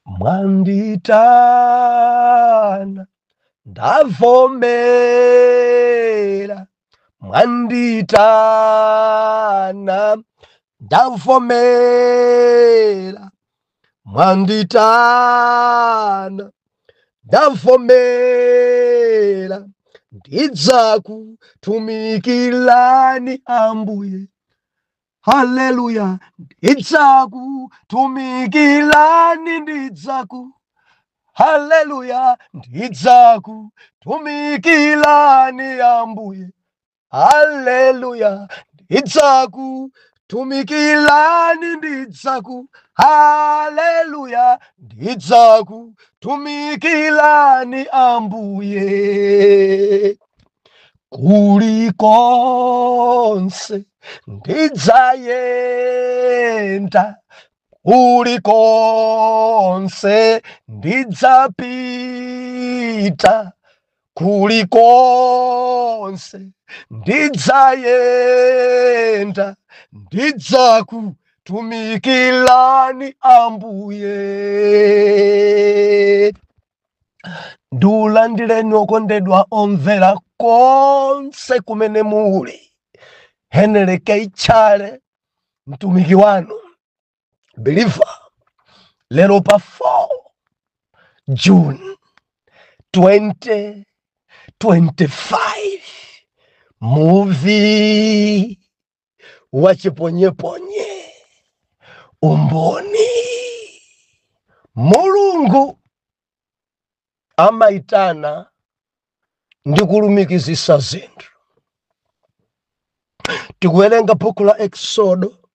mwanditana ndavomera, mwanditana ndavomera, mwanditana ndavomera, ndidzakutumikirani Ambuye. Haleluya, ndidzakutumikirani, haleluya, ndidzakutumikirani Ambuye. Haleluya, ndidzakutumikirani, haleluya, ndidzakutumikirani Ambuye. Kulikonse ndidzayenda, kulikonse ndidzapita, kulikonse ndidzayenda, ndidzakutumikirani Ambuye. Ndiulandireni okondedwa omvera konse kumene muli. Henry K. Chale, mtumiki wanu, believer, lero pa 4 June 2025, movie wachiponyeponye, umboni. Mulungu amaitana ndikulumikizisa zinthu. Tikuwerenga buku la Exodo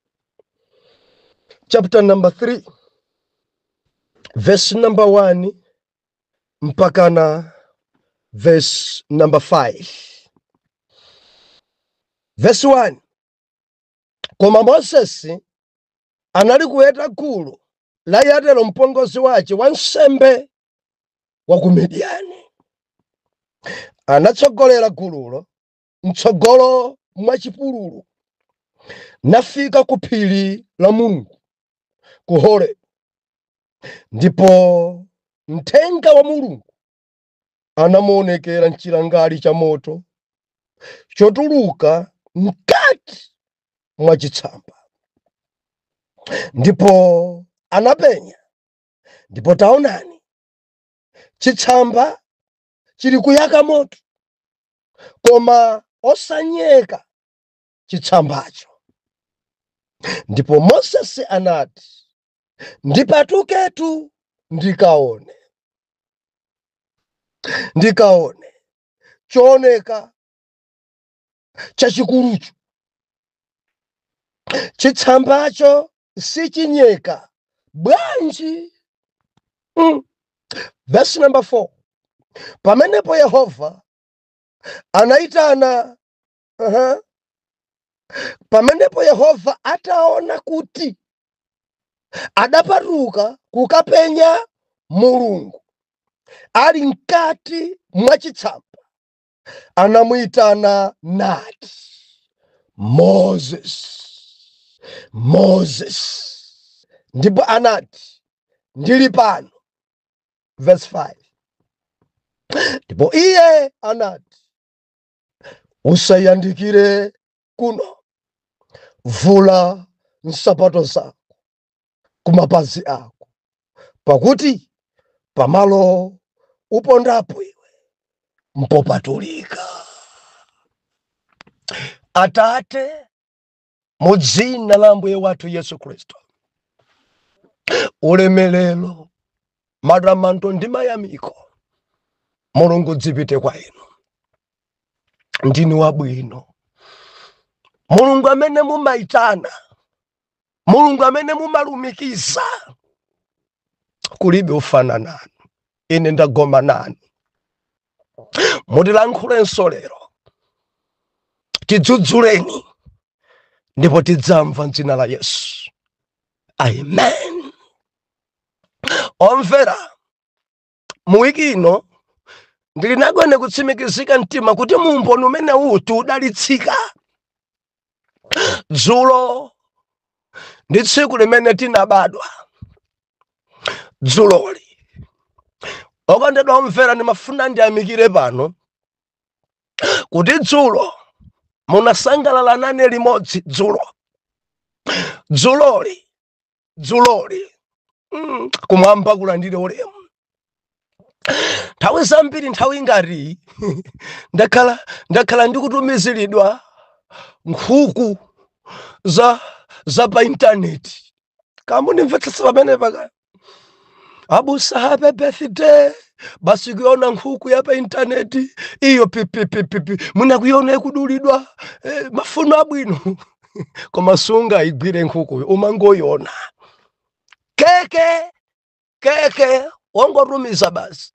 chapter number 3 verse number 1 mpaka na verse number 5. Verse 1. Koma Moses anali kuweta gulu la Yetero mpongozi wace wansembe wa ku Midiani. Anatsogolera gululo mtsogolo mwa chipululu, nafika ku phiri la Mulungu ku Horebu. Ndipo mthenga wa Mulungu anamuonekera mchilangali cha moto chotuluka mkati mwa chitsamba. Ndipo anapenya, ndipo taonani, chitsamba chili kuyaka moto, koma osanyeka chitsambacho. Ndipo Moses anati, ndipatuketu ndikaone chooneka chachikulucho. Chitsambacho sichinyeka bwanji. Verse number 4. Pamenepo Yehova anaitana, pamenepo Yehova ataona kuti adapatuka kukapenya Mulungu ali mkati mwa chitsamba, anamuitana nati, Moses, Moses. Ndipo anati, ndili pano. Verse 5. Ndipo iye anati, usayandikire kuno, vula nsapato zako kumapazi ako, pakuti pamalo upondapo iwe mpopatulika. Atate, mu dzina la Ambuye wathu Yesu Kristo, ulemelelo, matamando ndi mayamiko Mulungu dzipite kwa inu. Ndinu wabwino, Mulungu amene mumaitana, Mulungu amene mumalumikiza. Kulibe ufana nanu, ine ndagoma nanu. Mutilankhulenso lero, tidzudzuleni, ndipo tidzamva m'dzina la Yesu. Amen. Omvera, mu wiki ino ndilinagone kutsimikizika mtima kuti muumboni umene uti udalitsika. Dzulo ndi tsiku limene tinabadwa. dzuloli okondedwa omvera ndimafuna ndiyamikire pano kuti dzulo munasangalala nane limodzi dzuloli kumwamba kulandire ulemu. Nthawi zambiri nthawi ngati ndakhala ndikutumiziridwa nkhuku za pa intaneti. Kamunimvetsetsa pamene paka abusa happy birthday basi kuona nkhuku ya pa intaneti iyo pipi munakuiona ikudulidwa mafuno abwino koma sunga igwire nkhuku umangoyona keke wangotumiza basi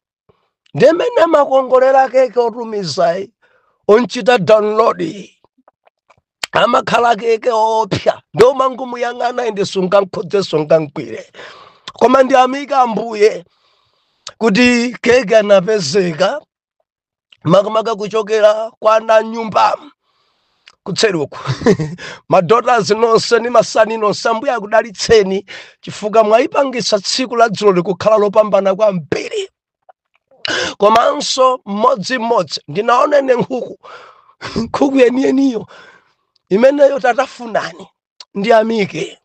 ndemene makongolera keke otumiza onchita download amakhala keke opya ndo mangumuyang'ana ende sunga nkhodze sunga nkwire koma ndiyamika Ambuye kuti keke anapezeka makamaka kuchokera kwa ana nyumba kutseruku madotas nonse ni masani nonse Ambuye akudalitseni chifukwa mwayipangisa tsiku la dzulo likukhala lopambana kwambiri. Komanso mmodzi ndinaonene nkhuku yeniyeniyo imeneyo tatafunani ndiyamike.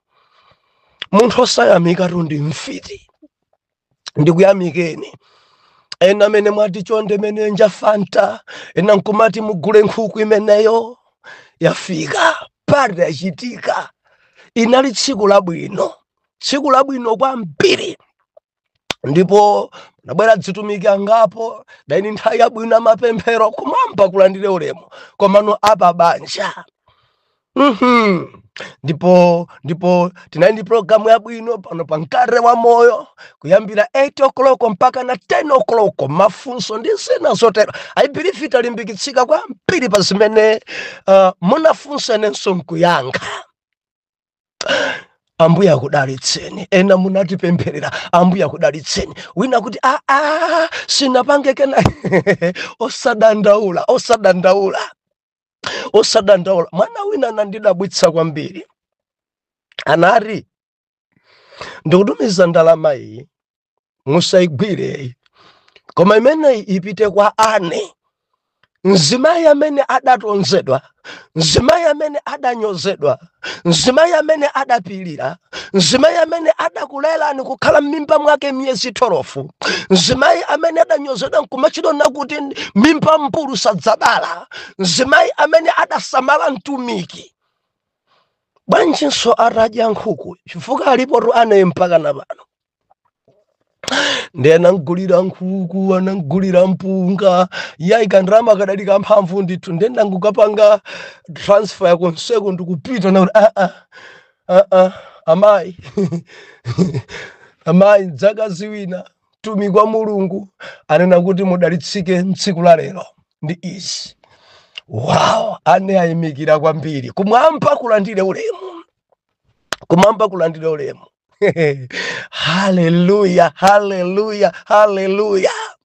Munthu osayamika tundi mfiti ndikuyamikeni ena mene mwati chonde mene nja Fanta ena nkumati mugule nkhuku imeneyo yafika pari yachitika inali tsiku labwino kwambiri ndipo nabwera dzitumiki angapo daini nthawi yabwino amapemphero kumwamba kulandire ulemu komano apa banja ndipo tinaindi programu yabwino pano pa Mkare wa Moyo kuyambira 8 o'clock mpaka na 10 o'clock mafunso ndi zina zotero. Aibirifi talimbikitsika kwambiri pa zimene munafunsa nenso nkuyankha. Ambuye akudalitseni. Ena munatipempherera Ambuye akudalitseni. Wina kuti sinapangeke na osadandaula. Mwana wina nandidabwitsa kwambiri anari ndikutumiza ndalama iyi musaigwire koma imene ipite kwa ane mzimayi amene adatonzedwa, mzimayi amene adanyozedwa, mzimayi amene adapilira, mzimayi amene adakulela ni kukhala m'mimba mwake miyezi 12, mzimayi amene adanyozedwa nkumachidona kuti mimba mpulu sadzabala, mzimayi amene adasamala mtumiki. Bwanjinso aradya nkhuku chifukwa alipo ane mpaka na pano. Ndiye anangulira nkhuku, anangulira mpunga, yaika ndrama kadalika mphamvu ndithu ndenda ngukapanga transfer ya konseko ndikupita na amayi amayi dzaka ziwina tumi kwa Mulungu anena kuti mudalitsike tsiku la lero ndi izi. Wow, ane ayimikira kwambiri kumwamba kulandire ulemu, kumwamba kulandire ulemu. Hallelujah, hallelujah, hallelujah.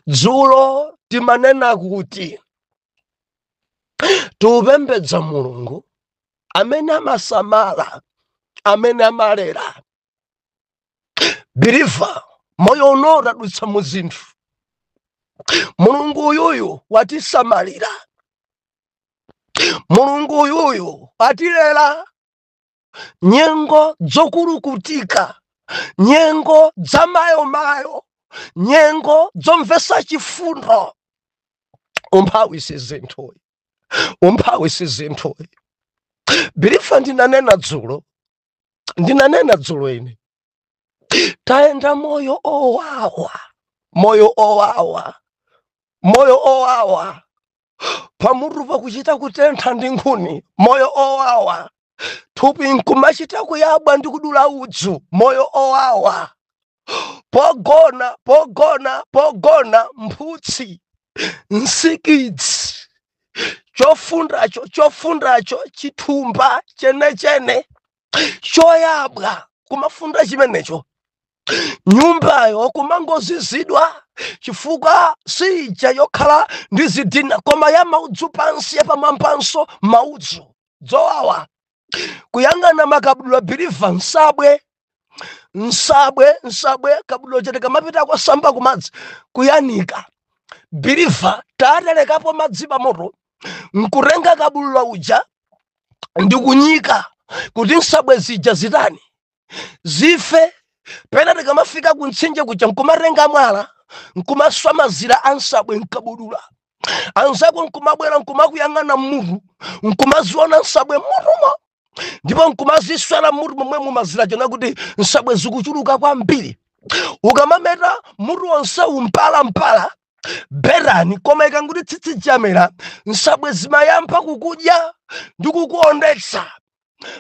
Dzulo timanena kuti tupembedza Mulungu amene amasamala, amene amalera. Believer, moyo unora dutsa muzinthu. Mulungu uyuyu watisamalira. Mulungu uyuyu watilera. Nyengo zokurukutika, nyengo zamayo, nyengo zomvesa chifundo. Umpawisi zinthu. Bilifa ndinanena dzulo ini. Taenda moyo owawa. Pamuruva kuchita kutentha ndi nkhuni, moyo owawa. Thupi nkumachita kuyabwa ndi kudula udzu, moyo owawa. Pogona mphutsi, nsikidzi, chofundacho chithumba chene choyabwa kumafunda chimenecho. Nyumbayo kumangozizidwa chifukwa sija yokhala ndi zidina koma ya maudzu pansi ya pamwampanso maudzu zowawa. Kuyangana makabudula biliva nsabwe nsabwe kabudulo chete kamapita kwa samba kumadzi kuyanika biriva taatelekapo madzi pa moto nkurenga kabudulo uja ndikunyika kuti nsabwe zija zitani zife. Pena tikamafika kuntsinje kuja nkumarenga mwala nkumaswa mazira ansabwe nkabudula anzako nkumabwera nkumakuyang'ana mutu nkumaziona nsabwe mutumo ndipo nkumaziswera mutu momwe mumazira chona kuti nsabwe zikuchuluka kwambiri. Ukamameta mutu wonse mpala berani koma ikanguti tsitsi jamera nsabwe zimayamba kukudya ndikukuondetsa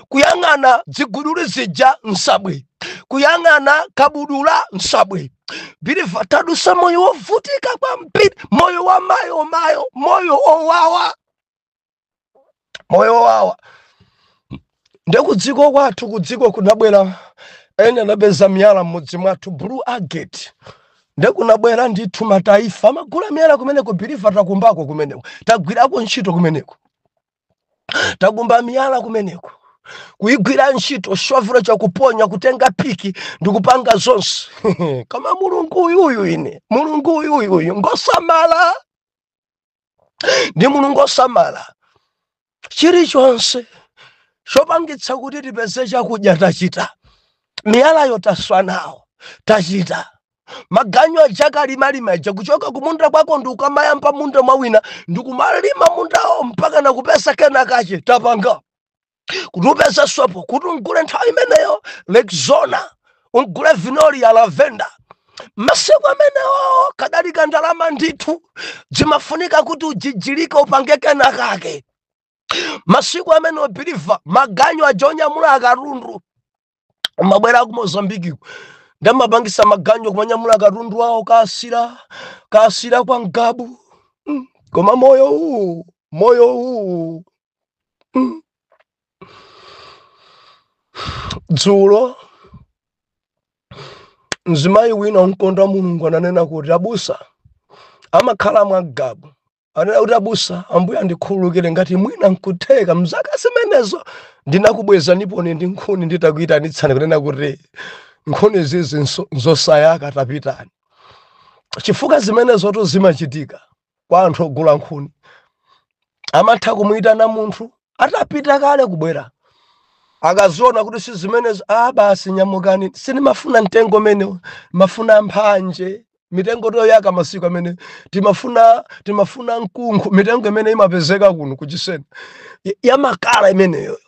kuyang'ana ziguduli zija nsabwe kuyang'ana kabudula nsabwe. Biriva tadusa moyo wovutika kwambiri, moyo wa mayo moyo owawa ndekudziko kwathu kudziko kunabwera ene anapeza miyala mmudzi mwathu Blue Agate ndekunabwera ndithu mataifa amagula miyala kumeneko. Biriva takumbako kumeneko tagwirako ntchito kumeneko tagumba miyala kumeneko kuigwira ntchito shovula chakuponya kutenga piki ndikupanga zonse kama mulungu uyuyu ine mulungu uyuyu ngosamala ndi mulungu osamala chilichonse chopangitsa kuti tipeze chakudya tachita. Miyalayo taswa nawo tachita maganyo ajakalima kuchoka kumunda kwako ndikukamayamba munda mwawina ndikumalima mundawo mpaka nakupesa kena kache tapanga kuti upeza sopo kuti ungule nthawi imeneyo Rexona ungule vinoli ya lavenda. Masiku amenewo kadalika ndalama ndithu zimafunika kuti ujijilika upange kena kake. Masiku amenewo Biriva maganyo ajonyamula akarundu mabwera ku Mozambiki ndamapangisa maganyo kumanyamula akarundu awo kasira kwa Ngabu. Koma moyo huu dzulo mzimayi wina unkonda mulungu ananena kuti abusa amakhala mwa Ngabu anena kuti abusa ambuya ndikhululukire ngati mwina nkutheka mzaka zimenezo ndinakubweza niponi ndi nkhuni nditakuyitanitsani kunena kuti nkhuni zizi nzosayaka tapitani. Chifukwa zimenezo to zimachitika kwa anthu ogula nkhuni amatha kumuyitana munthu atapita kale kubwera akaziona kuti si zimenezo basi nyamukani sinimafuna mtengo menewo mafuna mphanje mitengo toyaka masiku amene timafuna nkunkhu mitengo imene imapezeka kuno kuchisena ya makala imeneyo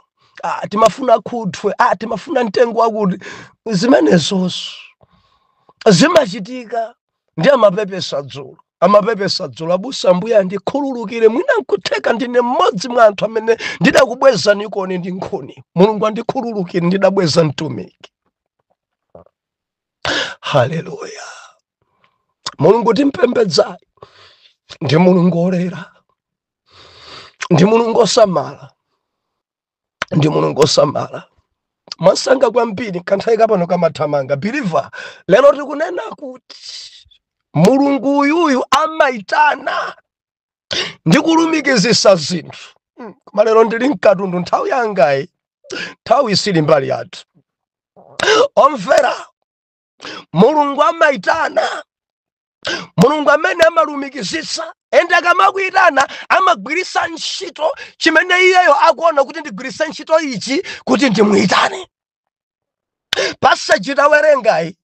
timafuna khuthwe timafuna mtengo wakuti zimenezoso zimachitika ndi amapepesa dzulo abusa mbuya ndikhululukire mwina nkutheka ndine mmodzi mwa anthu amene ndidakubweza nikoni ndi nkhuni mulungu andikhululukire ndidabweza mtumiki. Haleluya. Mulungu timpembedza ndi mulungu olera ndi mulungu osamala ndi mulungu osamala masanga kwambiri kanthawi kapano kamathamanga. Biriva lero tikunena kuti mulungu uyuyu amaitana ndi kulumikizisa zinthu. Koma lero ndili mkatundu nthawi yangayi nthawi isili mbali yathu omvera. Mulungu amaitana, mulungu amene amalumikizisa ende akamakuyitana amagwirisa ntchito chimene iyeyo akuona kuti ndigwirisa ntchito ichi kuti ndimuyitane. Pasachita werengayi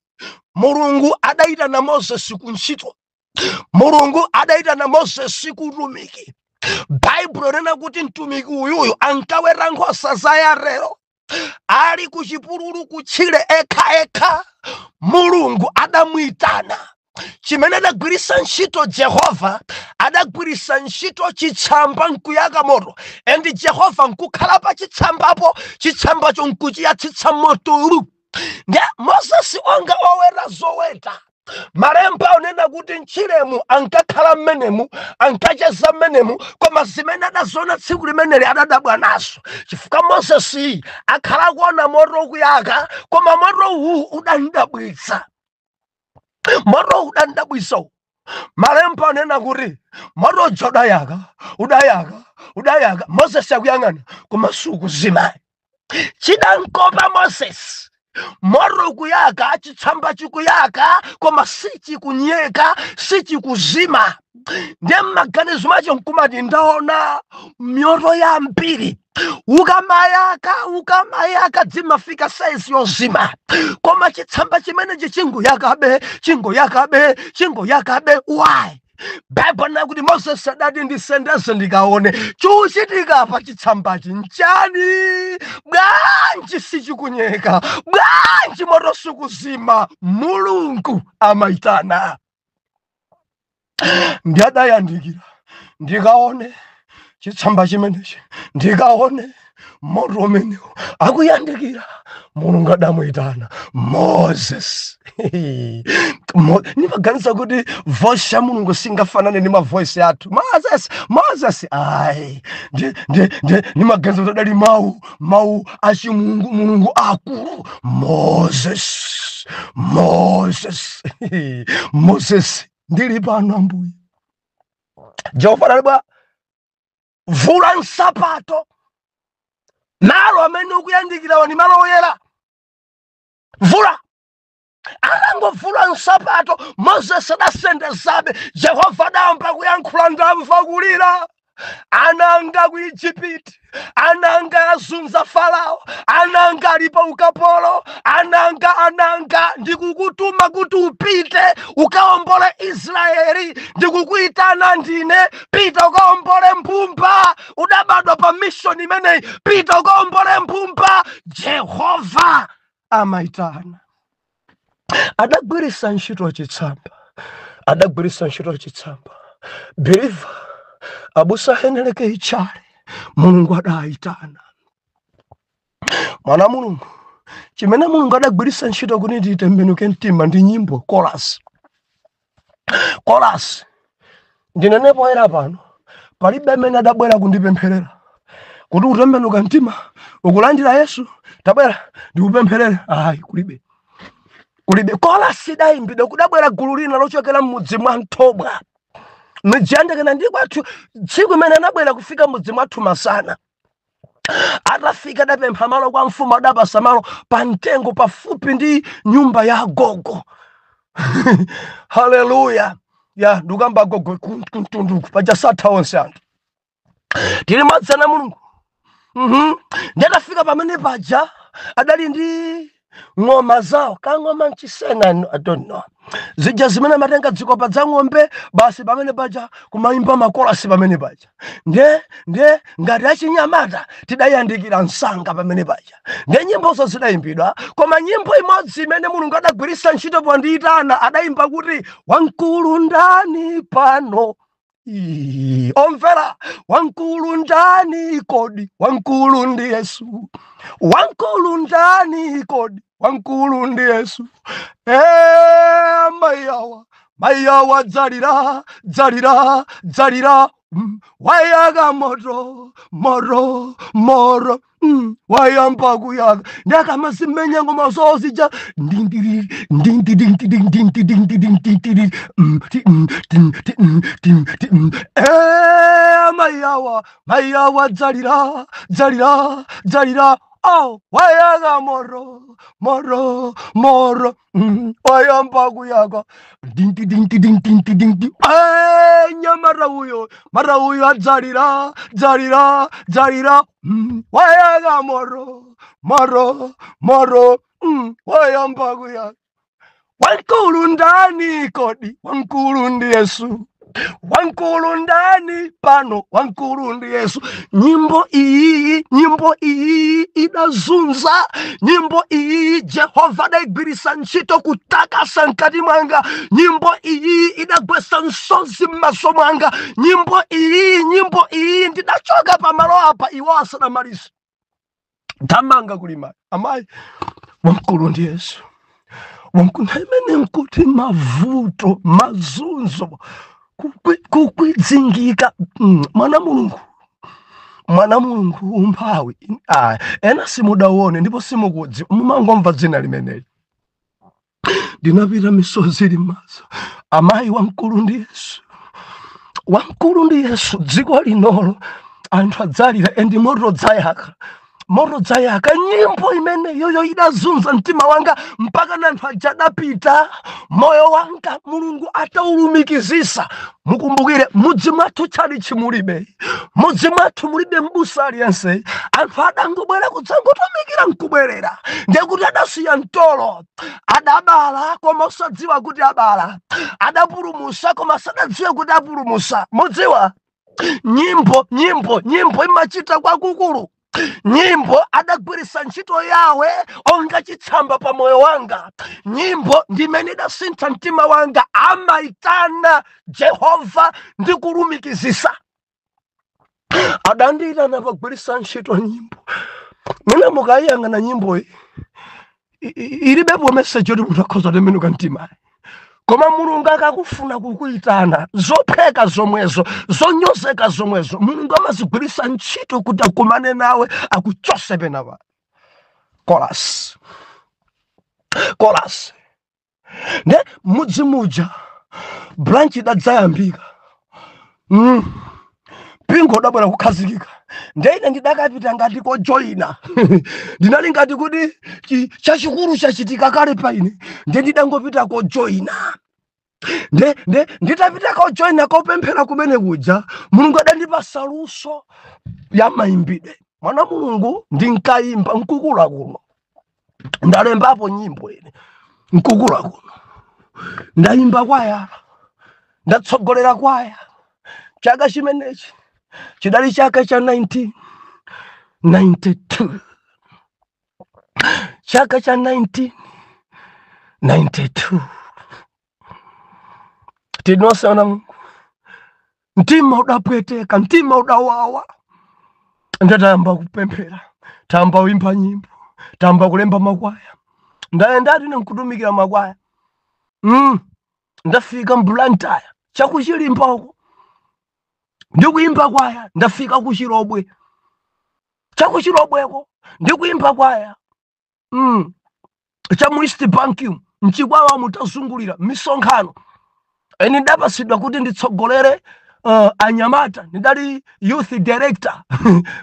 mulungu adayitana Moses ku ntchito, mulungu adayitana Moses ku utumiki. Baibulo lina kuti mtumiki uyuyu ankawera nkhosa za Yarero ali ku chipululu kutchire ekha mulungu adamuyitana. Chimene adagwirisa ntchito Jehova adagwirisa ntchito chitsamba nkuyaka moto endi Jehova nkukhala pa chitsambapo chitsambacho nkuchiyatsitsa moto. Nde Moses onga owera zoweta malemba onena kuti ntchiremu ankakhala mmenemu ankacheza mmenemu koma zimene adazona tsiku limeneli adadabwa nazo chifukwa Moses akhala kuona moto ukuyaka koma moto uwu udandabwitsa. Moto udandabwitsa malemba onena kuti moto uja udayaka Moses akuyang'ana koma sukuzima. Chidankopa Moses moto kuyaka, chitsamba chikuyaka, koma sichikunyeka, sichikuzima. Ndiye maganizo macho nkumati ndaona myoto ya mpiri ukamayaka dzimafika size yozima, koma chitsamba chimenechi chingoyakabe. Why? Bible nakuti Moses adati ndisendeze ndikaone chuchitika pa chitsambachi nchani, bwanji sichikunyeka, bwanji moto sikuzima. Mulungu amaitana. Ndadayandikira ndikaone chitsamba chimenechi, ndikaone moto umenewo akuyandikira. Mulungu adamuitana Moses. Nimaganiza kuti voice ya Mulungu singafanane ni mavoice yathu. Moses ai nimaganiza kuti adali mawu achimulungu, Mulungu akulu. Moses ndili pano Ambuye. Jehova nalibwa vula nsapato. Malo amene ukuyandikirawo ni malo oyera. Vula. Anangovula nsapato. Moses adasendezabe. Jehova adayamba kuyankhula ndamva kulira. Ananga ku Egypt, ananga azunza Farao, ananga alipa ukapolo, ananga ndikukutuma kuti upite ukaombole Israeli, ndikukuitana ndine, pita ukaombole mpumba. Udabadwa pa mission imeneyi, pita ukaombole mpumba. Jehova amaitana. Adagwirisa ntchito chitsamba. Believer abusa heneleke ichale, Mulungu adaitana. Mwana Mulungu, chimene Mulungu adagwirisa ntchito kuti nditembenuke mtima ndi nyimbo chorus. Ndinenepo era pano palibe amene adabwera kundipempherera kuti utembenuka mtima ukulandira Yesu, tabwera ndikupempherera. Ayi, kulibe. Chorus idayimbidwa kudabwera gulu lina lochokera m'mudzi mwa Ntobwa. Mjandekana ndi kwathu tsiku imene anabwera kufika mudzi mwathu masana. Atafika adapempha malo kwa mfumu, adapasa malo pa mtengo pafupi ndi nyumba ya gogo. Haleluya. Ya ndukamba gogo kuntunduku pajasatha onse anthu. Tili madzana Mulungu. Ndadafika pamene paja adali ndi ng'oma zawo, kang'oma nchisena, I don't know. Zija zimene matenga dzikopa za ng'ombe, basi pamene paja kumayimba makolasi pamene paja. Nde ngati achinyamata tidayandikira msanga pamene paja. Nde nyimbozo zidayimbidwa, koma nyimbo imodzi imene Mulungu adagwirisa ntchito pondiyitana adayimba kuti wankulu ndani pano. Omvera, wankulu ndani kodi, wankulu ndi Yesu. Wankulu ndani kodi, wankulu ndi Yesu. Mayawa dzalira. Wayaga moro. Wayamba kuyaga. Ndaka masimenya ngoma zozija. Mayawa dzalira. Oh, wayaga moro. Wayamba kuyaga. Mara huyo adzalira. Wayaga moro. Wayamba kuyaga. Wankulu ndani kodi, wankulu ndi Yesu. Wankulu ndani pano, wankulu ndi Yesu. Nyimbo iyi idazunza. Nyimbo iyi Jehova adayigwirisa ntchito kutakasa mkati mwanga. Nyimbo iyi idagwesa msozi m'maso mwanga. Nyimbo iyi ndidachoka pamalo apa iwo asanamaliza. Tamanga kulima amayi, wankulu ndi Yesu. Wankulu imene nkuti mavuto, mazunzo, kukwizingika. Mwana Mulungu umphawi. Ena simudaone ndipo simukudzi, mumangomva dzina limeneli. Ndinapita misozi ili m'maso. Amayi, wankulu ndi Yesu. Dziko linolo anthu adzalira endi moto dzayaka. moto dzayaka. Nyimbo imene yoyo idazunza mtima wanga mpaka nanthu ajadapita moyo wanga Mulungu ataulumikizisa. Mukumbukire mudzi mwathu chali chimulibe, mudzi mwathu mulibe mbusa aliyense. Anthu adangobwera kudzangotumikira nkubwerera, ndekuti adasiya mtolo, adabala koma osadziwa kuti abala, adapulumusa koma sadadziwe kuti apulumusa. Mudziwa nyimbo imachita kwakukulu. Nyimbo adagwirisa ntchito yawe onga chitsamba pa moyo wanga. Nyimbo ndimene idasintha mtima wanga. Amaitana Jehova ndi kulumikizisa. Adandiyitana pagwirisa ntchito nyimbo. Mwina mukayang'ana nyimbo ilibepo message yoti munthu akhoza kutembenuka mtima. Koma Mulungu akakufuna kukuyitana, zopheka zomwezo, zonyozeka zomwezo, Mulungu amazigwirisa ntchito kuti akumane nawe, akuchose penapa. Chorus. Ne mudzi muja branch idadzayambika. Pingo dabwera kukhazikika. Ndine ndidakapita ngati kojoina. Ndinali ngati kuti chachikulu chachitika kale paine. Ndidangopita kojoina. Nditapita kojoina kopemphera kumene kuja. Mulungu adandipasa luso ya maimbidwe. Mwana Mulungu ndinkayimba nkukula kuno. Ndalembapo nyimbo ine. Nkukula kuno. Ndayimba kwaya. Ndatsogolera kwaya. Chaka chimenechi chidali chaka cha 1992. Chaka cha 1992. Tinosana mtima udapweteka, mtima udawawa. Ndatamba kupemphera, tamba kuimba nyimbo, tamba kulemba makwaya. Ndaenda ndikutumikira makwaya. Ndafika Blantyre chakuchilimba uko. Ndikuimba kwaya ndafika kuchirobwe. Chakuchirobweko ndikuimba kwaya. Cha mu East Bank mchikwawa mutazungulira misonkhano. Eni ndapasidwa kuti nditsogolere anyamata. Ndidali youth director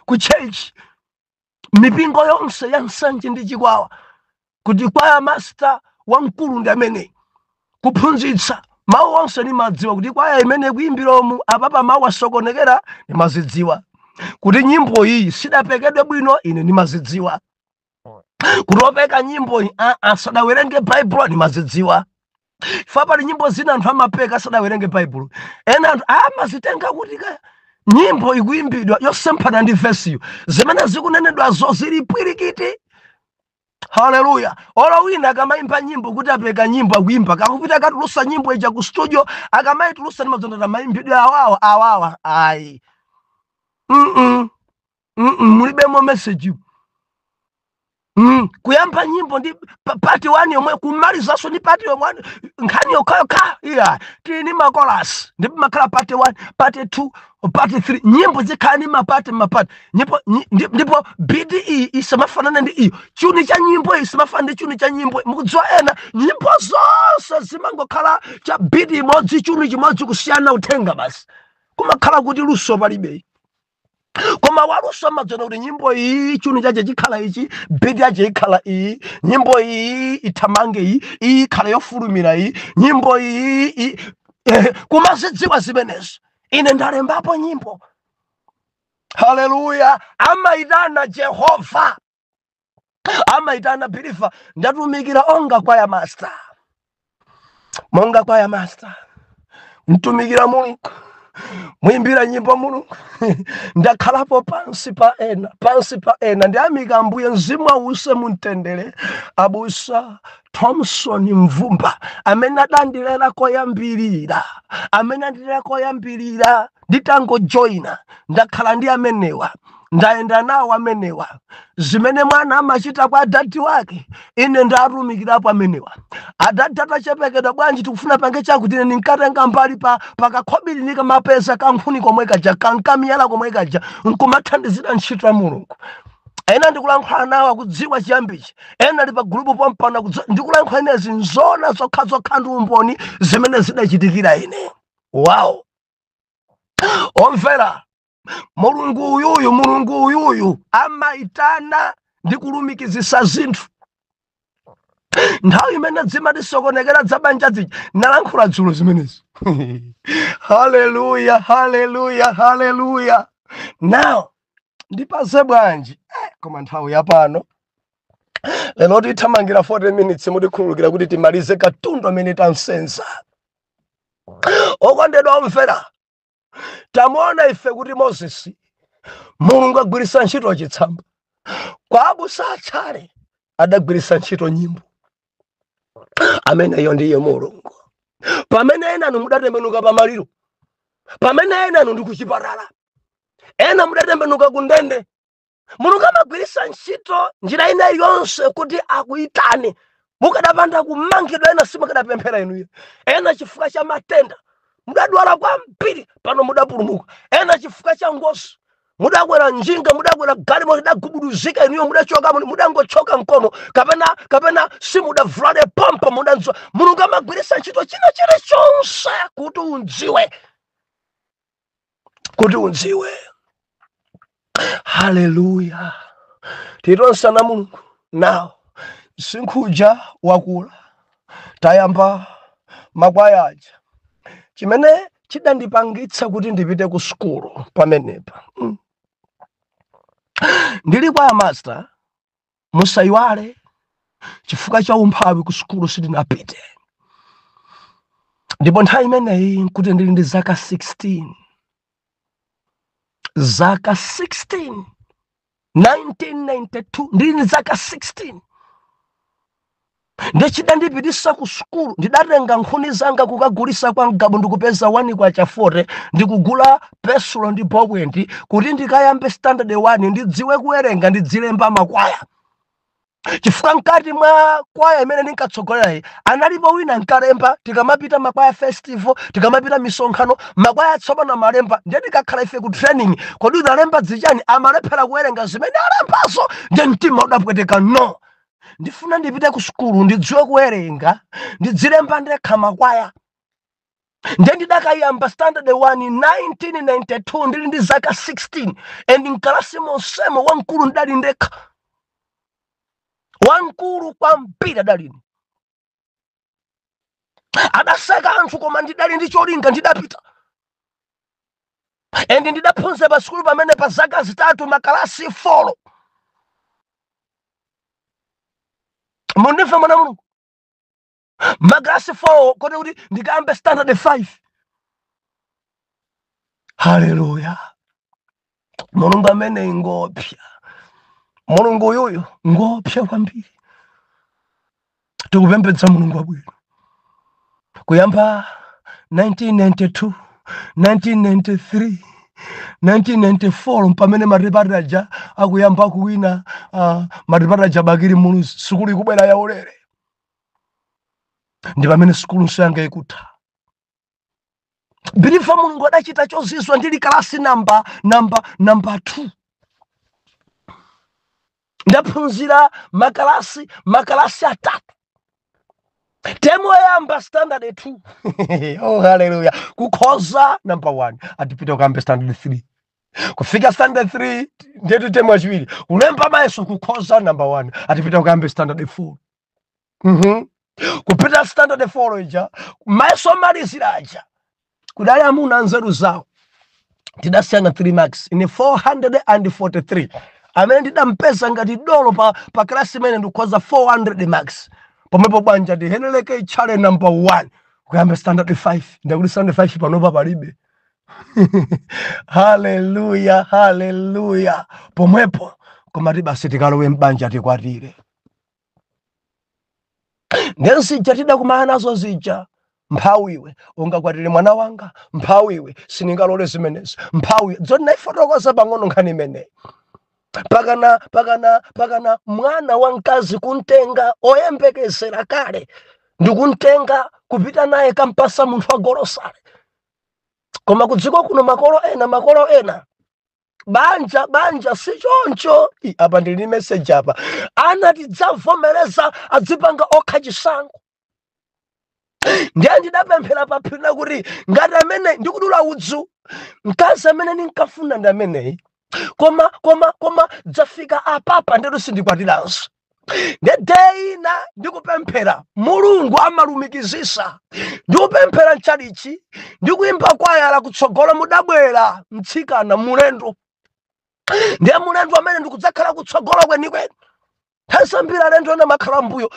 ku church. Mipingo yonse ya Nsanje ndi Chikwawa. Kuti kwaya master wamkulu ndi amene kuphunzitsa. Mawu onse nimadziwa kuti kwaya imene kuimbiromu apapa mawu asokonekera nimazidziwa. Kuti nyimbo iyi sidapekedwe bwino ine nimazidziwa. Kutopeka nyimbo iyi asadawerenge Bible nimazidziwa. Fapali nyimbo zina anthu amapeka asadawerenge Bible. Ena anthu amazitenga kuti nyimbo ikuimbidwa yosemphana ndi verse yo. Zimene zikunenedwa zo zili pwirikiti. Hallelujah. Ola wina akamaimba nyimbo kuti apeka nyimbo akuimba kakupita katulusa nyimbo ija ku studio akamaitulusa nimazondera maimbidwe awawa ayi. Mulibemo message. Kuyamba nyimbo ndi part 1 yomwe kumalizaso ndi part 1 nkhani yokayoka iya tini makolas ndipo makhala part 1 part 2 part 3 nyimbo zikhala ni mapati ndipo BDE isamafanana ndi iyo chuni cha nyimbo isamafana ndi chuni cha nyimbo. Mukudziwa ena nyimbo zonse zimangokhala cha BDE imodzi chuni chimodzi kusiyana uthenga basi kumakhala kuti luso palibe. Koma waluso amadzona kuti nyimbo iyi chuni chache chikhala ichi, BDE yache ikhala iyi, nyimbo iyi ithamange iyi ikhala yofulumira iyi, nyimbo iyi kumazidziwa zimenezo. Ine ndalembapo nyimbo. Hallelujah. Amaitana Jehova, amaitana believer. Ndatumikira onga kwaya master, monga kwaya master mtumikira Mulungu, muimbira nyimbo Mulungu. Ndakhalapo pansi pa ena ndiyamika Ambuye mzimu awuse mumtendere abusa Thompson Mvumba amene adandilera koyambirira nditango joina ndakhala ndi amenewa ndaenda nawo amenewa zimene mwana amachita kwa adati wake ine ndatumikirapo amenewa. Adati atachepekedwa bwanji tikufuna pange chakuti ine ninkatenga mbali pakakhobiri nika mapesa kankhuni komwe kaja kankamiyala komwe kaja nkumathandizira ntchito ya Mulungu. Ena ndikulankhula nawo akudziwa chiyambichi, ena ali pa group pompana ndikulankhula inezi nzona zokha ndi umboni zimene zidachitikira ine. Wow. Omvera mulungu uyuyu amaitana ndi kulumikizisa zinthu. Nthawi imene zimatisokonekera zabanja zija nalankhula dzulo zimenezi. Hallelujah, hallelujah, hallelujah. Now ndipase bwanji koma nthawi yapano lero tithamangira 40 minutes mutikhululukira kuti timalize katundu amene tansenza. Okondedwa omvera, tamuona ife kuti Moses Mulungu agwirisa ntchito chitsamba, kwa abusa atchale adagwirisa ntchito nyimbo. Amene iyo ndiye Mulungu. Pamene enanu mudatembenuka pamaliro, pamene enanu ndi kuchipatala, ena mudatembenuka kundende, Mulungu amagwirisa ntchito njira ina yonse kuti akuitane. Mukadapanda kumangidwa ena simukadapemphera inuyo. Ena chifukwa cha matenda mudadwala kwambiri pano mudapulumuka. Ena chifukwa cha ngozi mudakwera njinga, mudakwera galimoto idagubuduzika inuyo mudachoka, mudangochoka mkono kapena simudavulale pampa mudanzwa. Mulungu amagwirisa ntchito china chilichonse kuti unziwe. Hallelujah. Tironsana Mulungu. Now sinkhuja wakula tayamba makwaya aja chimene chidandipangitsa kuti ndipite ku skulu pamenepa. Ndili kwa master musayiwale chifukwa cha umphawi ku skulu sindinapite. Ndipo nthawi imeneyi nkuti ndili ndi zaka 16. Zaka 16. 1992 ndili ndi zaka 16. Ndechidandipitisa ku skulu ndidatenga nkhuni zanga kukagulisa kwa mgabu ndikupeza 1 kwa chafore ndikugula pesulo ndi bobwendi kuti ndikayambe standard 1 ndidziwe kuwerenga ndidzilemba makwaya. Chifukwa mkati mwa kwaya imene ndinkatsogolera analipo wina nkalemba, tikamapita makwaya festival, tikamapita misonkhano, makwaya tsopano malemba ndiye tikakhala ife ku training kodi unalemba zichani, amalephera kuwerenga zimene alembazo ndiye mtima udapweteka. No, ndifuna ndipite ku skulu ndidziwe kuwerenga ndidzilemba ndekha makwaya. Ndiye ndidakayamba standard 1 1992 ndili ndi zaka 16 and nkalasi monsemo wamkulu ndali ndekha. Wankulu kwambiri adalini. Adaseka anthu koma ndidali ndi cholinga ndidapita. And ndidaphunzira pa skulu pamene pa zaka zitatu makalasi 4. Mundifa mwana Mulungu. Makalasi 4 kote kuti ndikayambe standard 5. Hallelujah. Mulungu amene ngopya. Mulungu uyuyu ngopya kwambiri. Tikupembedza Mulungu wabwino. Kuyamba 1992, 1993, 1994 mpamene matipataja akuyamba kuwina matipataja bakiri mulu sukulu ikubwera ya ulere. Ndi pamene sukulu nsanga ikutha. Bilifa Mulungu adachita chozizwa ndili kalasi number 2. Ndaphunzira makalasi 3. Temo yamba standard 2. Oh hallelujah. Kukhoza number 1 atipita kuyamba standard 3. Kufika standard 3 ndetu temo achibiri. Ulemba mayeso kukhoza number 1 atipita kuyamba standard 4. Kupita standard 4 ija mayeso malizira aja kudali amuna nzeru zawo tidasiyana 3 marks in 443. Amene ndidampeza ngati dolo pa klasi imene ndikhoza 400 marks. Pomwepo bwanja ndiheneleke ichale number 1 kuyamba standard 5. Ndakuti standard 5 panopa palibe. Hallelujah, hallelujah. Pomwepo koma tibasi tikalowe mbanja tikwatire. Ndensija tidakumana nazo zija. Mphawiwe ungakwatire mwana wanga, mphawiwe siningalole zimenezi, mphawiwe dzona ifotokoza pang'ono nkhani imene. Pakana mwana wamkazi kuntenga oyembekezera kale ndikuntenga kupita naye kampasa munthu agolosale. Koma kudziko kuno makolo ena banja si choncho. Apa ndili message apa anati dzavomereza adzipanga okha chisango. ndiye ndidapemphera paphiri kuti ngati amene ndikudula udzu mkazi amene ndinkafuna ndi ameneyi koma dzafika apapa ndeto sindikwatiranso. Ndedeyina ndikupemphera Mulungu amalumikizisa, ndikupemphera mchalichi ndikuimba kwaya kutsogolo mudabwera mtsikana mulendo, ndiye mulendo amene ndikudzakhala kutsogolo kwenikweni. Tasambira lendo na makhala mbuyo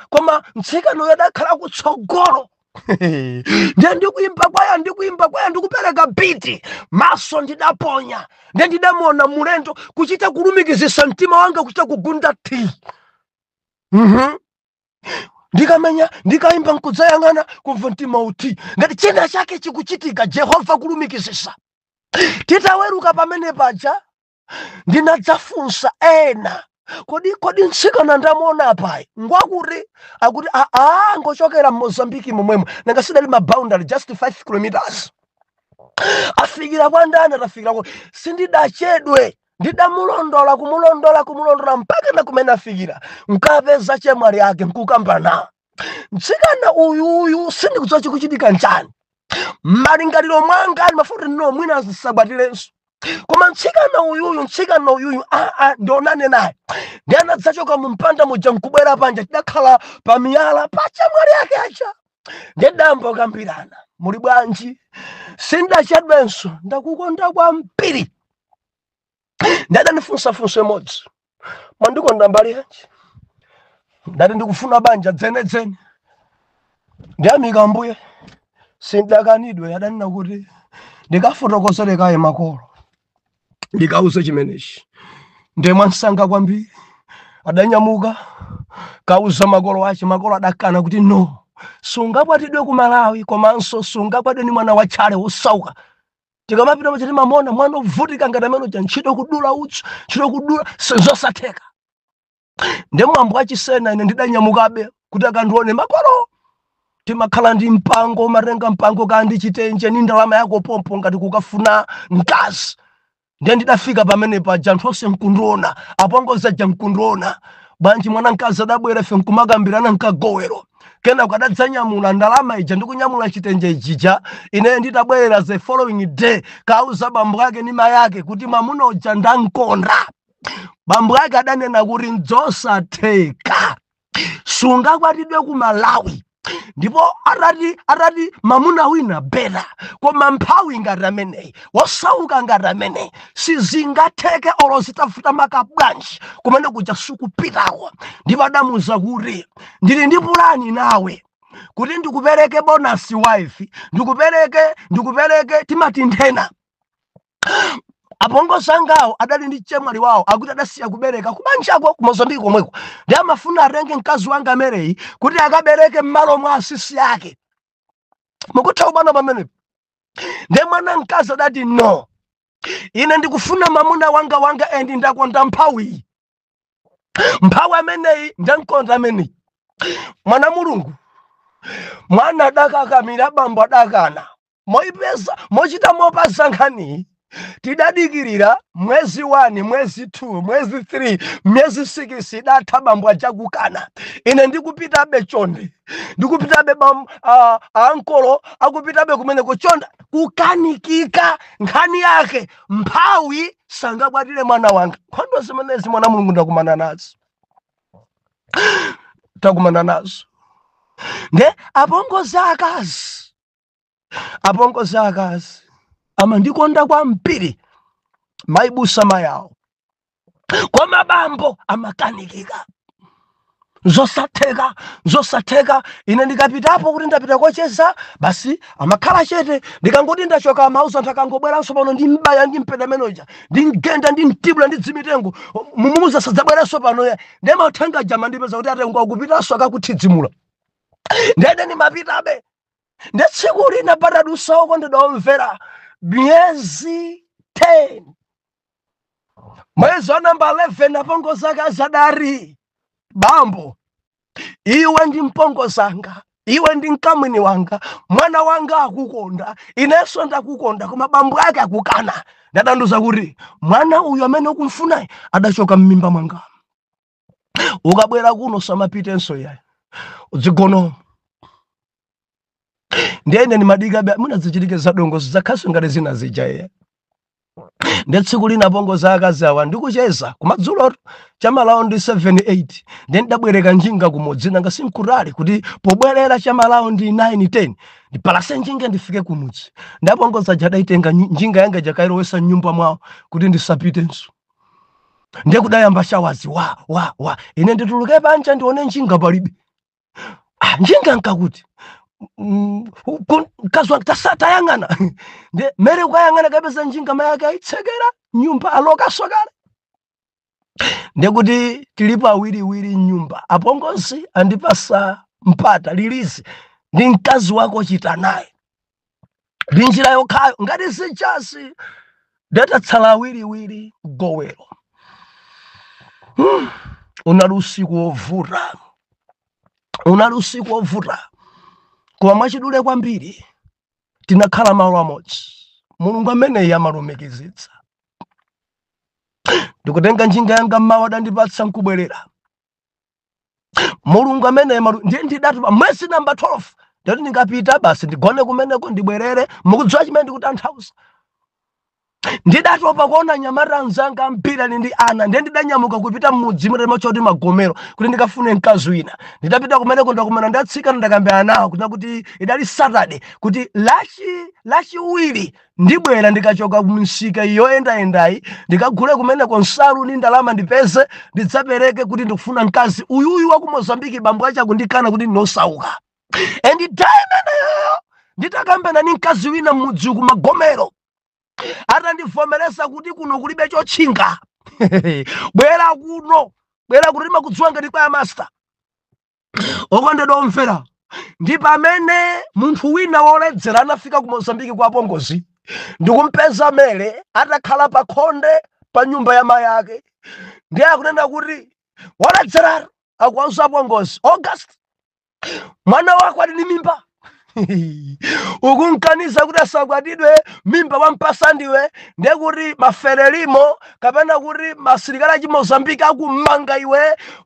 koma mtsikana uyo adakhala kutsogolo. Ndiye ndikuimba kwaya ndikupereka biti maso ndidaponya, ndiye ndidamona mulendo kuchita kulumikizisa mtima wanga kuchita kugunda ti. Ndikamenya ndikaimba nkudzayang'ana kumva mtima uti ngati china chake chikuchitika, Jehova kulumikizisa. Titaweruka pamene paja ndinadzafunsa ena, kodi mtsikana ndamuona pai ngwakuti akuti ngochokera Mozambique momwemo nanga sidali maboundary just 5 kilometers. Afikira kwa ndani, atafikira kwa sindidachedwe, ndidamulondola kumulondola mpaka na kumene afikira nkapeza chemwali yake nkukambana. Mtsikana uyu sindikudziwa chikuchitika nchani, malingaliro mwanga mafuti no mwina zisabwatilenso, koma mtsikana uyuyu ndionane naye. Ndiye anadzachoka mumpanda muja nkubwera panja, tidakhala pamiyala pa chemwali yake acha. Ndiye dambo kambirana, muli bwanji, sindachedwenso, ndakukonda kwambiri. Ndada nifunsa imodzi, mwandikonda mbali yanji? Ndati ndikufuna banja dzene. Ndiyamika mbuye, sindakanidwe. Adanena kuti ndikafotokozere kaye makolo, ndikauze chimenechi. Ndiye mwansanga kwambiri, adanyamuka kauza makolo ache. Makolo adakana kuti no, sungakwatidwe ku Malawi, komanso sungakwatidwe ni mwana wa chale wosauka. Tikamapita pachati mamona mwana uvutika ngati amene uja ntchito kudula utsu, ntchito kudula zosatheka. Ndiye mwambo wachisena ine ndidanyamukabe kuti akandione makolo. Timakhala ndi mpango, matenga mpango kandi chitenje ni ndalama yako pompo ngati kukafuna mkazi. Ndiye ndidafika pamene paja anthu onse nkundiona, apongoza ja nkundiona. Bwanji mwana mkazi adabwera ife nkumakambirana nkagowero. Kena ukadadzanyamula ndalama ija ndikunyamula chitenje ijija, ine nditabwera the following day kauza bambo yake ni mayake kuti mwamuna uja ndankonda. Bambo yake adanena kuti nzosatheka, sungakwatidwe ku Malawi. Ndipo atati mamuna wina bela, koma mphawi ngati ameneyi, wosauka ngati ameneyi, sizingatheke olo zitafuta makabwanji kumene kuja sukupitawo. Ndipo adamuza kuti ndili ndi pulani nawe kuti ndikupereke bonus wife, ndikupereke timati nthena. Apongoza ngawo adali ndi chemwali wawo akuti adasiya kubereka kubanjako ku Mozambique komweko. Ndiye amafuna arenge mkazi wanga amereyi kuti akabereke m'malo mwa asisi yake. Mukuthawa bwana pamene. Ndiye mwana mkazi adati no, ine ndikufuna mamuna wanga endi ndakonda mphawi. Mphawi ameneyi ndankonda ameneyi. Mwana Mulungu, mwana adakakamira, bambo adakana. Moipeza mochita mopasa nkhani. Tidadikirira mwezi 1, mwezi 2, mwezi 3, mwezi 6 idatha bambo achakukana. Ine ndikupitabe chonde, ndikupitabe ankolo akupitabe kumene kuchonda kukanikika nkhani yake mphawi sangakwatire mwana wanga. Nkhondo zimenezi mwana Mulungu ndakumana nazo. Takumana nazo. Nde apongoza akazi ama ndikonda kwambiri maibusa mayawo, koma bambo amakanikika. Zosatheka ine ndikapitapo kuti ndapita kocheza basi amakhala chete. Ndikangoti ndachoka mauza anthu akangobweranso pano ndi mbaya ndi mpeda menoja ndingenda ndi mtibula ndi dzimitengo mumuza sadzabweranso pano. Ndiye mauthenga jama ndipeza kuti atengo akupitanso akakuthidzimula. Ndende ndimapitabe. Ndiye tsiku lina patadusa okondedwa omvera, miezi 10, mwezi wa namba 11 apongoza akazi adari, bambo iwe ndi mpongozanga, iwe ndi mkamwini wanga, mwana wanga akukonda, inenso ndakukonda, koma bambo yake akukana. Ndadanduza kuti mwana uyu amene ukumfunayi adachoka m'mimba mwanga. Ukabwera kuno samapitenso yayi udzigono. ndiyene ni madiga muna zichitike zadongozi zakhaso ngati zina zijaye tsiku lina pongozi akazi awa ndikucheza kumadzulo chamalaundi 7-8 then ndabwereka njinga kumudzi nanga sinkurali kuti pobwerera chamalaundi 9-10 ndipalase njinga ndifike kumudzi ndapongozi ajadaitenga njinga yanga jakairowesa nyumba mwawo kuti ndisapitenso ndekudayamba shawazi wa ine ndituluke panja ndione njinga palibe njinga nkakuti kazwa tasatayangana nde mere ukayangana kapeza njinga mayake aitsekera nyumba aloka sokale ndekuti tilipo awiriwiri nyumba apongozi andipasa mpata lilizi ndi mkazi wako chita naye linjira yokhayo ngati sichasi ndatatsala awiriwiri gowero unalusiku wovuta koma mwachidule kwambiri tinakhala malo amodzi mulungu amene amalumikizitsa ndikutenga njinga yanga mmawa adandipatsa nkubwerera mulungu amene ndiye ndidatu mwezi namba 12 ndati ndingapita basi ndigone kumeneko ndibwerere mukudziwa chimene ndikutanthauza ndidatopa kuona nyamata anzanga mpira ndi ana ndiye ndidanyamuka kupita mudzi mutema choti magomero kuti ndikafune mkazi wina ndidapita kumeneko ndakumana ndatsika ndakambirana nawo kuti idali Saturday kuti lachiwiri ndibwera ndikachoka kumsika yoyendayendayi ndikagule kumeneko nsalu ndi ndalama ndipeze ndidzapereke kuti ndikufuna mkazi uyuyu wa ku Mozambique bambo acha kundikana kuti ndosauka and imeneyo nditakambirana ni mkazi wina mudzi ku magomero atandivomereza kuti kuno kulibe chotchinga bwera kuti makudziwa ngati kwa master okondedwa omvera ndi pamene munthu wina woledzera anafika ku Mozambique kwa apongozi ndikumpeza mere atakhala pa khonde pa nyumba ya mai yake ndiye akunena kuti woledzera akuwauza apongozi August mwana wako ali ndi mimba ukumkaniza kuti asakwatidwe mimba wampasa ndiwe ndiye kuti maferelimo kapena kuti masilikali achi Mozambique akummanga iwe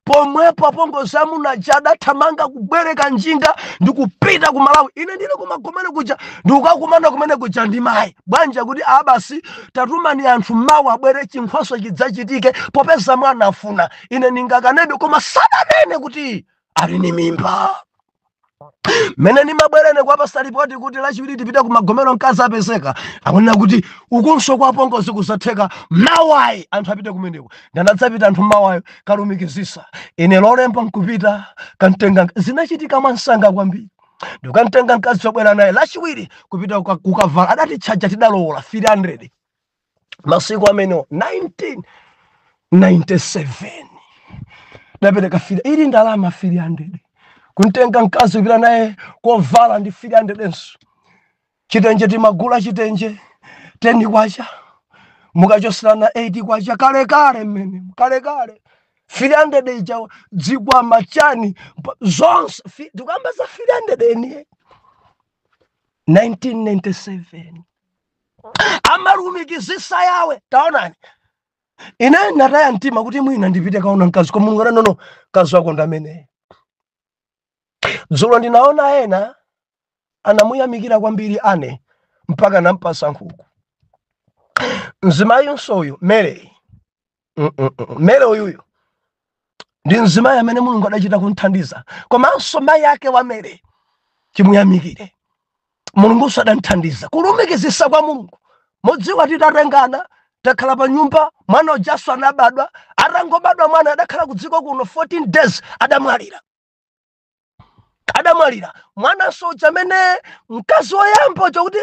pomwepo apongozi amunaja adathamanga kubwereka njinga ndikupita ku Malawi ine ndili kumagomero kuja ndikukakumana kumene kuja ndi mayi bwanja kuti abasi tatumani anthu mawu abwere chinkhoso chidzachitike popeza mwana afuna ine ningakanebe koma sadanene kuti ali ni mimba mene ni mabwerene kwa pasta ripoti kuti lachiwiri tipita ku magomero mkazi apezeka akunena kuti ukunso kwa apongozi kusatheka mawayi anthu apite kumeneko ndanadzapita anthu mawayo kalumikizisa ine lolemba nkupita kantenga zinachitika mwansanga kwambiri ndikantenga mkazi wabwera naye lachiwiri kupita kukavala adati chaja tidalowola 300 masiku amene 1997 napereka ili ndalama 300 kuntenga mkazi kupita naye kovala ndi 300 enso chitenje timagula chitenje 10 kwacha mukachosana 8 kwacha kale mmene kale 300 ija dzigwa machani zonse tukamba za 300 eni 1997 amalumikizisa yawe taonani ine nataya mtima kuti mwina ndipite kaona mkazi koma mulungu nono mkazi wako ndamene dzulo ndinaona ena anamuyamikira kwambiri ane mpaka nampasa nkhuku mzimayi nsoyo mere uyuyo ndi mzimayi amene mulungu adachita kunthandiza komanso mayi yake wa mere chimuyamikire mulungu sadanthandiza kulumikizisa kwa mulungu mudziwa titatengana takhala pa nyumba mwana ujaso anabadwa atangobadwa mwana adakhala kudziko kuno 14 days adamwalira mwana soja mene mkazi woyamba chokuti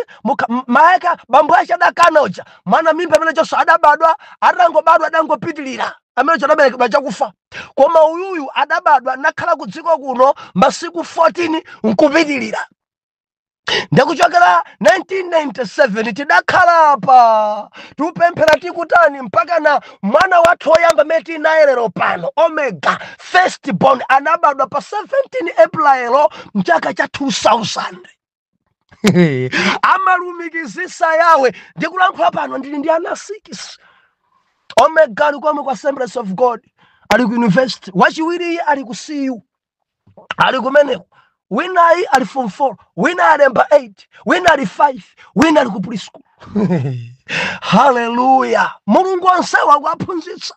maeka bambo acha adakana uja mwana mimba mene choso adabadwa atangobadwa adangopitilira amene chadabereka bachakufa koma uyuyu adabadwa nakhala kudziko kuno masiku 14 nkupitilira ndakuchokera 1997 tidakhala pa tupemphera tikutani mpaka na mwana wathu woyamba meti naye lero pano Omega first born anabadwa pa 17 April mchaka cha 2000 amalumikizisa yawe ndikulankhula pano ndili ndi ana 6 Omega ali komwe kwa Assemblies of God ali ku university wachiwiri ali ku CU ali kumeneko wina ali form 4, wina ali number 8, wina ali 5, wina ali ku preschool. Haleluya. Mulungu onsewa waphunzitsa.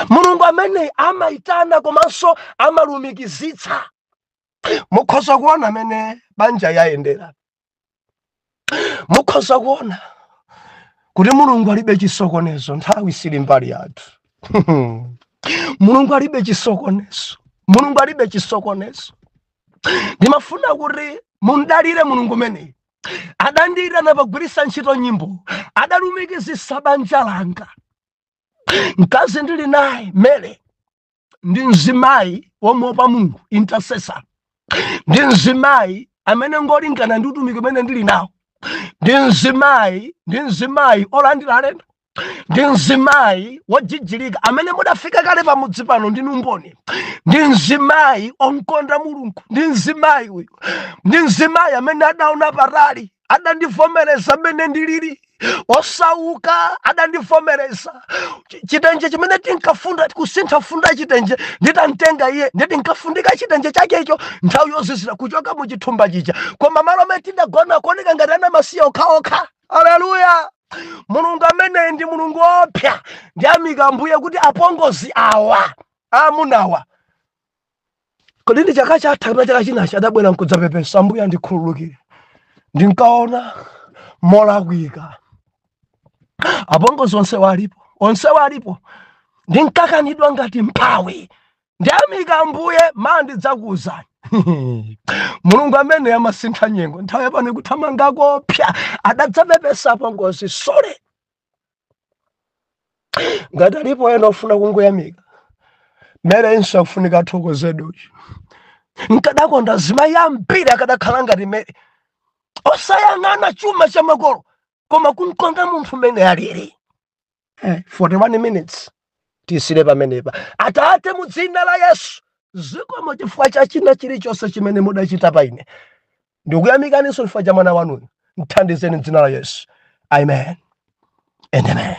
Mulungu amene amaitana komanso amalumikizitsa. Mukhoza kuona amene banja yayendera. Mukhoza kuona kuti Mulungu alibe chisokonezo nthawi sili mbali yathu. Mulungu alibe chisokonezo. Mulungu alibe chisokonezo. Ndimafuna kuti mundalire Mulungu mene adandira napagwirisa ntchito nyimbo, adalumikizisa banja langa. Mkazi ndili naye Mele ndi mzimayi womuopa Mulungu, intercessor. Ndi mzimayi amene ngolingana ndi utumiki umene ndili nawo. Ndi mzimayi olandira alendo. Ndi mzimayi wojijilika amene mudafika kale pamudzi pano ndi numboni. Ndi mzimayi onkonda Mulungu. Ndi mzimayi uyu. Ndi mzimayi amene adaona patali, adandivomereza amene ndilili. Osauka adandivomereza. Chitenje chimene tinkafunda kusintha funda chitenje nditantenga iye ndinkafundika chitenje chake icho nthawi yozizira kuchoka mu chithumba chicha. Koma malo amene tidagona kuoneka ngati ana masiya okhaokha. Haleluya. Mulungu amene ndi Mulungu opya. Ndi amika Ambuye kuti apongozi awa amunawa. Kodi ndi chaka chatha kapena chaka chinachi adabwera nkudzapepesa Ambuye andikhululukire. Ndinkaona molakwika. Apongozi onse walipo. Ndinkakanidwa ngati mphawi. Ndi amika Ambuye mandidzakuwuzani. Mulungu amene amasintha nyengo nthawi pano ikuthamanga kopya adadzapepesa apongozi sole. Ngati alipo ena ofuna kungoyamika, Mele inso akufunika athokozedwe. Nkadakonda zimayi ambiri akadakhala ngati Mele. Osayang'ana chuma cha makolo koma kunkonda munthu mene alili. 41 minutes tisire pamenepa. Atate mu dzina la Yesu, zikomo chifukwa cha china chilichonse chimene mudachita pa ine. Ndikuyamikaninso chifukwa cha mwana wanu. Mthandizeni m'dzina la Yesu. Amen and amen.